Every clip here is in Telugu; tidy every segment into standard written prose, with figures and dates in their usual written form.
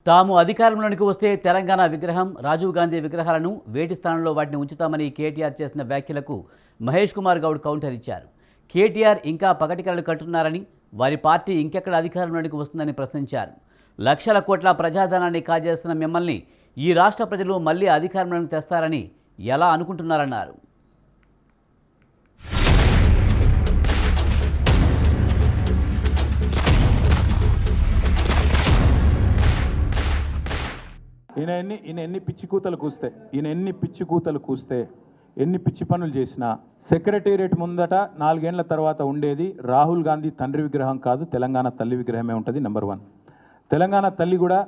తాము అధికారంలోనికి వస్తే తెలంగాణ విగ్రహం, రాజీవ్ గాంధీ విగ్రహాలను వేటి స్థానంలో వాటిని ఉంచుతామని కేటీఆర్ చేసిన వ్యాఖ్యలకు మహేష్ కుమార్ గౌడ్ కౌంటర్ ఇచ్చారు. కేటీఆర్ ఇంకా పగటికలను కట్టున్నారని, వారి పార్టీ ఇంకెక్కడ అధికారంలోనికి వస్తుందని ప్రశ్నించారు. లక్షల కోట్ల ప్రజాధనాన్ని కాజేస్తున్న మిమ్మల్ని ఈ రాష్ట్ర ప్రజలు మళ్లీ అధికారంలోకి తెస్తారని ఎలా అనుకుంటున్నారన్నారు. ఈయన ఎన్ని పిచ్చి కూతలు కూస్తే ఎన్ని పిచ్చి పనులు చేసినా సెక్రటేరియట్ ముందట 4 ఏళ్ల తర్వాత ఉండేది రాహుల్ గాంధీ తండ్రి విగ్రహం కాదు, తెలంగాణ తల్లి విగ్రహమే ఉంటుంది. నెంబర్ 1. తెలంగాణ తల్లి కూడా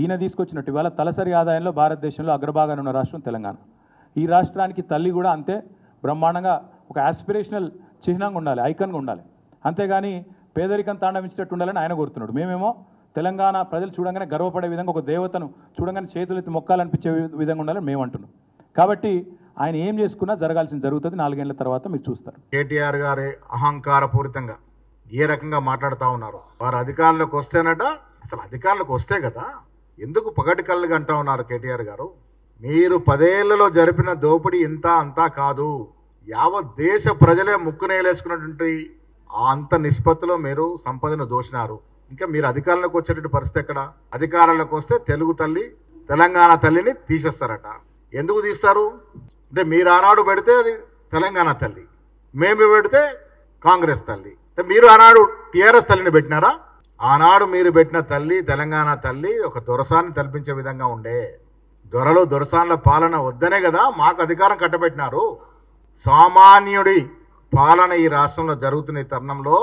ఈయన తీసుకొచ్చినట్టు ఇవాళ తలసరి ఆదాయంలో భారతదేశంలో అగ్రభాగాన ఉన్న రాష్ట్రం తెలంగాణ. ఈ రాష్ట్రానికి తల్లి కూడా అంతే బ్రహ్మాండంగా ఒక ఆస్పిరేషనల్ చిహ్నంగా ఉండాలి, ఐకన్గా ఉండాలి. అంతేగాని పేదరికం తాండవించేటట్టు ఉండాలని ఆయన కోరుతున్నాడు. మేమేమో తెలంగాణ ప్రజలు చూడంగానే గర్వపడే విధంగా, ఒక దేవతను చూడంగానే చేతులెత్తి మొక్కాలనిపించే విధంగా ఉండాలని మేము అంటున్నాం. కాబట్టి ఆయన ఏం చేసుకున్నా జరగాల్సింది జరుగుతుంది. 4 ఏళ్ల తర్వాత మీరు చూస్తారు. కేటీఆర్ గారి అహంకారపూరితంగా ఏ రకంగా మాట్లాడుతూ ఉన్నారు. వారు అధికారంలోకి వస్తేనట, అసలు అధికారంలోకి వస్తే కదా ఎందుకు పగటి కళ్ళు అంటా ఉన్నారు కేటీఆర్ గారు. మీరు 10 ఏళ్లలో జరిపిన దోపిడీ ఇంత అంతా కాదు, యావత్ దేశ ప్రజలే ముక్కునేలేసుకున్నటువంటి అంత నిష్పత్తిలో మీరు సంపదను దోచినారు. ఇంకా మీరు అధికారంలోకి వచ్చేటువంటి పరిస్థితి ఎక్కడ? అధికారంలోకి వస్తే తెలుగు తల్లి, తెలంగాణ తల్లిని తీసేస్తారట. ఎందుకు తీస్తారు అంటే, మీరు ఆనాడు పెడితే అది తెలంగాణ తల్లి, మేము పెడితే కాంగ్రెస్ తల్లి. అంటే మీరు ఆనాడు టీఆర్ఎస్ తల్లిని పెట్టినారా? ఆనాడు మీరు పెట్టిన తల్లి తెలంగాణ తల్లి ఒక దొరసాన్ని కల్పించే విధంగా ఉండే. దొరలు దొరసాన్ల పాలన వద్దనే కదా మాకు అధికారం కట్టబెట్టినారు. సామాన్యుడి పాలన ఈ రాష్ట్రంలో జరుగుతున్న ఈ తరుణంలో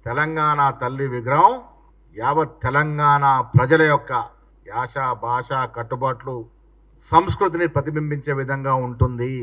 తెలంగాణ తల్లి విగ్రహం యావత్ తెలంగాణ ప్రజల యొక్క యాస, భాష, కట్టుబాట్లు, సంస్కృతిని ప్రతిబింబించే విధంగా ఉంటుంది.